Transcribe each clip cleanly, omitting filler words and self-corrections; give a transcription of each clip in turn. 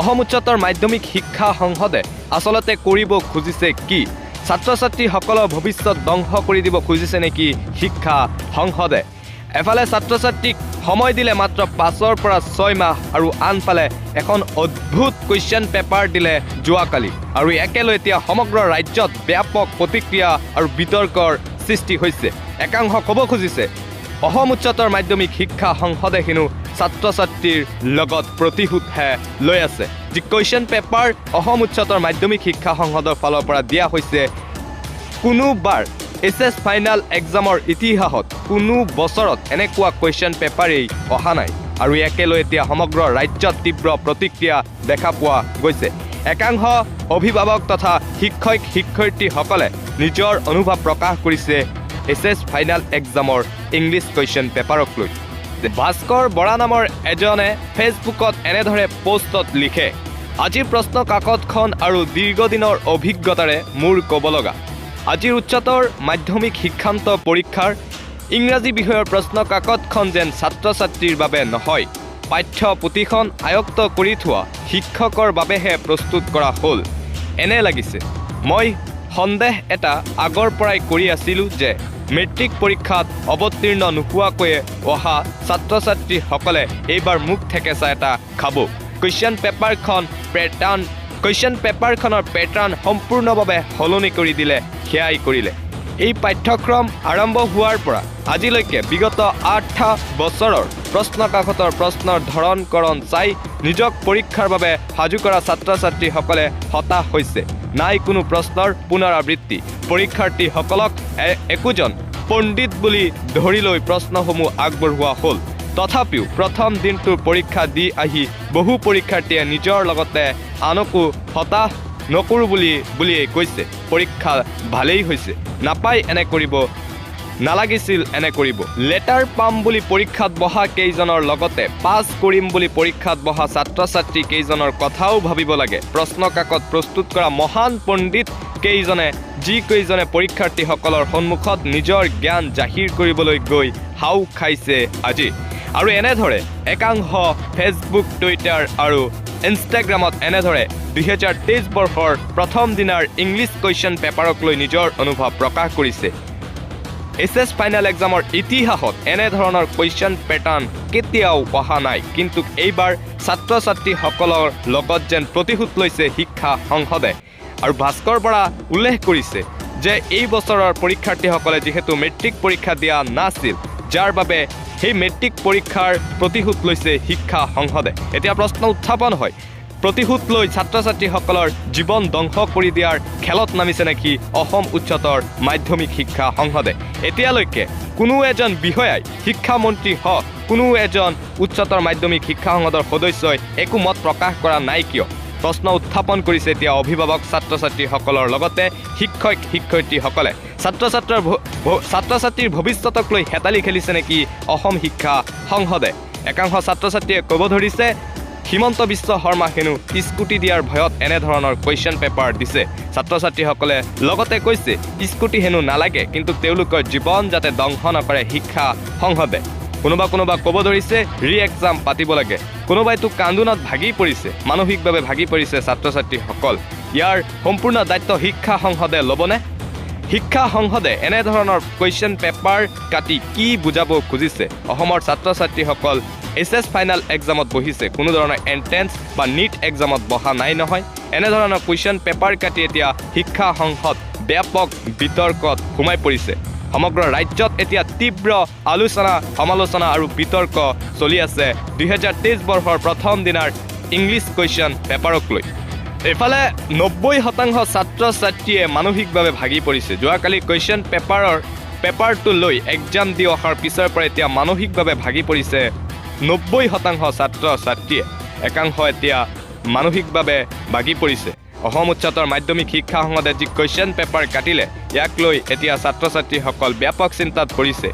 অসম উচ্চতৰ মাধ্যমিক শিক্ষা সংসদে আসলতে কৰিব খুজিছে কি ছাত্ৰ ছাত্ৰীসকলৰ ভৱিষ্যত ধ্বংস কৰি দিব খুজিছে নেকি শিক্ষা সংসদে এফালে ছাত্ৰ ছাত্ৰীক সময় দিলে মাত্ৰ 5 পৰা 6 মাহ আৰু আনফালে এখন অদ্ভুত কুৱেশ্যন পেপাৰ দিলে যোৱাকালি আৰু একেলৈ এতিয়া সমগ্ৰ ৰাজ্যত ব্যাপক প্ৰতিক্ৰিয়া আৰু বিতৰ্কৰ সৃষ্টি হৈছে একাংশ ক'ব খুজিছে অসম উচ্চতৰ মাধ্যমিক শিক্ষা সংসদে হেনো ছাত্ৰ ছাত্ৰীৰ লগত প্ৰতিশোধহে লৈ আছে যি কুৱেশ্যন পেপাৰ অসম উচ্চতৰ মাধ্যমিক শিক্ষা সংসদৰ ফালৰ পৰা দিয়া হৈছে কোনোবাৰ এছএছ ফাইনাল এক্সামৰ ইতিহাসত কোনো বছৰত এনেকুৱা কুৱেশ্যন পেপাৰেই অহা নাই আৰু একেলৈ এতিয়া সমগ্ৰ ৰাজ্যত তীব্ৰ প্ৰতিক্ৰিয়া দেখা পোৱা গৈছে একাংশ অভিভাৱক তথা শিক্ষক শিক্ষয়িত্ৰীসকলে নিজৰ অনুভৱ প্ৰকাশ কৰিছে এছএছ ফাইনাল এক্সামৰ ইংলিছ কুৱেশ্যন পেপাৰক লৈ ভাস্কৰ বৰা নামৰ এজনে ফেচবুকত এনেদৰে পোষ্টত লিখে আজিৰ প্ৰশ্ন কাকতখন আৰু দীৰ্ঘদিনৰ অভিজ্ঞতাৰে মোৰ ক'ব লগা আজিৰ উচ্চতৰ মাধ্যমিক শিক্ষান্ত পৰীক্ষাৰ ইংৰাজী বিষয়ৰ প্ৰশ্ন কাকতখন যেন ছাত্ৰ ছাত্ৰীৰ বাবে নহয় পাঠ্যপুথিখন আয়ত্ত কৰি থোৱা শিক্ষকৰ বাবেহে প্ৰস্তুত কৰা হ'ল এনে লাগিছে মই সন্দেহ এটা আগৰ পৰাই কৰি আছিলোঁ যে মেট্ৰিক পৰীক্ষাত অৱতীৰ্ণ নোহোৱাকৈয়ে অহা ছাত্ৰ ছাত্ৰীসকলে এইবাৰ মুখ থেকেচা এটা খাব কুৱেশ্যন পেপাৰখনৰ পেটাৰ্ণ সম্পূৰ্ণভাৱে সলনি কৰি দিলে সেয়াই কৰিলে এই পাঠ্যক্ৰম আৰম্ভ হোৱাৰ পৰা আজিলৈকে বিগত 8 বছৰৰ প্ৰশ্ন কাকতৰ প্ৰশ্নৰ ধৰণকৰণ চাই নিজক পৰীক্ষাৰ বাবে সাজু কৰা ছাত্ৰ ছাত্ৰীসকলে হতাশ হৈছে নাই কোনো প্ৰশ্নৰ পুনৰাবৃত্তি পৰীক্ষাৰ্থীসকলক একোজন পণ্ডিত বুলি ধৰি লৈ প্ৰশ্নসমূহ আগবঢ়োৱা হ'ল তথাপিও প্ৰথম দিনটোৰ পৰীক্ষা দি আহি বহু পৰীক্ষাৰ্থীয়ে নিজৰ লগতে আনকো হতাশ নকৰোঁ বুলিয়েই কৈছে পৰীক্ষা ভালেই হৈছে নাপাই এনে কৰিব নালাগিছিল এনে কৰিব লেটাৰ পাম বুলি পৰীক্ষাত বহা কেইজনৰ লগতে পাছ কৰিম বুলি পৰীক্ষাত বহা ছাত্ৰ ছাত্ৰী কেইজনৰ কথাও ভাবিব লাগে প্ৰশ্ন কাকত প্ৰস্তুত কৰা মহান পণ্ডিত কেইজনে যি কেইজনে পৰীক্ষাৰ্থীসকলৰ সন্মুখত নিজৰ জ্ঞান জাহিৰ কৰিবলৈ গৈ হাও খাইছে আজি আৰু এনেদৰে একাংশ ফেচবুক টুইটাৰ আৰু ইনষ্টাগ্ৰামত এনেদৰে 2023 বৰ্ষৰ প্ৰথম দিনাৰ ইংলিছ কুৱেশ্যন পেপাৰক লৈ নিজৰ অনুভৱ প্ৰকাশ কৰিছে এছএছ ফাইনেল এক্সামৰ ইতিহাসত এনেধৰণৰ কুৱেশ্যন পেটাৰ্ণ কেতিয়াও অহা নাই কিন্তু এইবাৰ ছাত্ৰ ছাত্ৰীসকলৰ লগত যেন প্ৰতিশোধ লৈছে শিক্ষা সংসদে আৰু ভাস্কৰ বৰা উল্লেখ কৰিছে যে এই বছৰৰ পৰীক্ষাৰ্থীসকলে যিহেতু মেট্ৰিক পৰীক্ষা দিয়া নাছিল যাৰ বাবে সেই মেট্ৰিক পৰীক্ষাৰ প্ৰতিশোধ লৈছে শিক্ষা সংসদে এতিয়া প্ৰশ্ন উত্থাপন হয় প্ৰতিশোধ লৈ ছাত্ৰ ছাত্ৰীসকলৰ জীৱন ধ্বংস কৰি দিয়াৰ খেলত নামিছে নেকি অসম উচ্চতৰ মাধ্যমিক শিক্ষা সংসদে এতিয়ালৈকে কোনো এজন বিষয়াই শিক্ষামন্ত্ৰী হওক কোনো এজন উচ্চতৰ মাধ্যমিক শিক্ষা সংসদৰ সদস্যই একো মত প্ৰকাশ কৰা নাই কিয় প্ৰশ্ন উত্থাপন কৰিছে এতিয়া অভিভাৱক ছাত্ৰ ছাত্ৰীসকলৰ লগতে শিক্ষক শিক্ষয়িত্ৰীসকলে ছাত্ৰ ছাত্ৰীৰ ভৱিষ্যতক লৈ হেতালি খেলিছে নেকি অসম শিক্ষা সংসদে একাংশ ছাত্ৰ ছাত্ৰীয়ে ক'ব ধৰিছে হিমন্ত বিশ্ব শৰ্মা হেনো স্কুটি দিয়াৰ ভয়ত এনেধৰণৰ কুৱেশ্যন পেপাৰ দিছে ছাত্ৰ ছাত্ৰীসকলে লগতে কৈছে স্কুটি হেনো নালাগে কিন্তু তেওঁলোকৰ জীৱন যাতে ধ্বংস নকৰে শিক্ষা সংসদে কোনোবা ক'ব ধৰিছে ৰি এক্সাম পাতিব লাগে কোনোবাইতো কান্দোনত ভাগি পৰিছে মানসিকভাৱে ভাগি পৰিছে ছাত্ৰ ছাত্ৰীসকল ইয়াৰ সম্পূৰ্ণ দায়িত্ব শিক্ষা সংসদে ল'বনে শিক্ষা সংসদে এনেধৰণৰ কুৱেশ্যন পেপাৰ কাটি কি বুজাব খুজিছে অসমৰ ছাত্ৰ ছাত্ৰীসকল এছএছ ফাইনেল এক্সামত বহিছে কোনো ধৰণৰ এণ্ট্ৰেন্স বা নিট এক্সামত বহা নাই নহয় এনেধৰণৰ কুৱেশ্যন পেপাৰ কাটি এতিয়া শিক্ষা সংসদ ব্যাপক বিতৰ্কত সোমাই পৰিছে সমগ্ৰ ৰাজ্যত এতিয়া তীব্ৰ আলোচনা সমালোচনা আৰু বিতৰ্ক চলি আছে 2023 বৰ্ষৰ প্ৰথম দিনাৰ ইংলিছ কুৱেশ্যন পেপাৰক লৈ এফালে 90% ছাত্ৰ ছাত্ৰীয়ে মানসিকভাৱে ভাগি পৰিছে যোৱাকালি কুৱেশ্যন পেপাৰটো লৈ এক্সাম দি অহাৰ পিছৰ পৰা এতিয়া মানসিকভাৱে ভাগি পৰিছে 90% ছাত্ৰ ছাত্ৰীয়ে একাংশ এতিয়া মানসিকভাৱে ভাগি পৰিছে অসম উচ্চতৰ মাধ্যমিক শিক্ষা সংসদে যি কুৱেশ্যন পেপাৰ কাটিলে ইয়াক লৈ এতিয়া ছাত্ৰ ছাত্ৰীসকল ব্যাপক চিন্তাত পৰিছে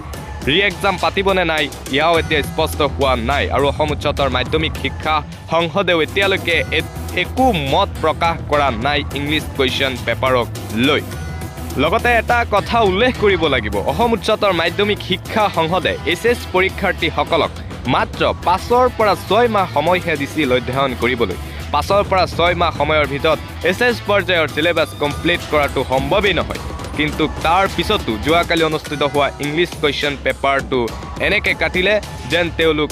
ৰি এক্সাম পাতিবনে নাই ইয়াও এতিয়া স্পষ্ট হোৱা নাই আৰু অসম উচ্চতৰ মাধ্যমিক শিক্ষা সংসদেও এতিয়ালৈকে একো মত প্ৰকাশ কৰা নাই ইংলিছ কুৱেশ্যন পেপাৰক লৈ লগতে এটা কথা উল্লেখ কৰিব লাগিব অসম উচ্চতৰ মাধ্যমিক শিক্ষা সংসদে এছএছ পৰীক্ষাৰ্থীসকলক মাত্ৰ 5 পৰা 6 মাহ সময়হে দিছিল অধ্যয়ন কৰিবলৈ 5 পৰা 6 মাহ সময়ৰ ভিতৰত এছএছ পৰ্যায়ৰ সিলেবাস কমপ্লিট কৰাটো সম্ভৱেই নহয় কিন্তু তাৰ পিছতো যোৱাকালি অনুষ্ঠিত হোৱা ইংলিছ কুৱেশ্যন পেপাৰটো এনেকৈ কাটিলে যেন তেওঁলোক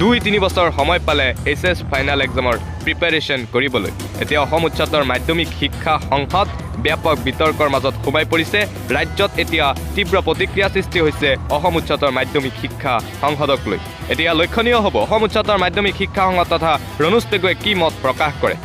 2-3 বছৰ সময় পালে এছএছ ফাইনেল এক্সামৰ প্ৰিপাৰেশ্যন কৰিবলৈ এতিয়া অসম উচ্চতৰ মাধ্যমিক শিক্ষা সংসদ ব্যাপক বিতৰ্কৰ মাজত সোমাই পৰিছে ৰাজ্যত এতিয়া তীব্ৰ প্ৰতিক্ৰিয়া সৃষ্টি হৈছে অসম উচ্চতৰ মাধ্যমিক শিক্ষা সংসদক লৈ এতিয়া লক্ষণীয় হ'ব অসম উচ্চতৰ মাধ্যমিক শিক্ষা সংসদ তথা ৰণোজ পেগুৱে কি মত প্ৰকাশ কৰে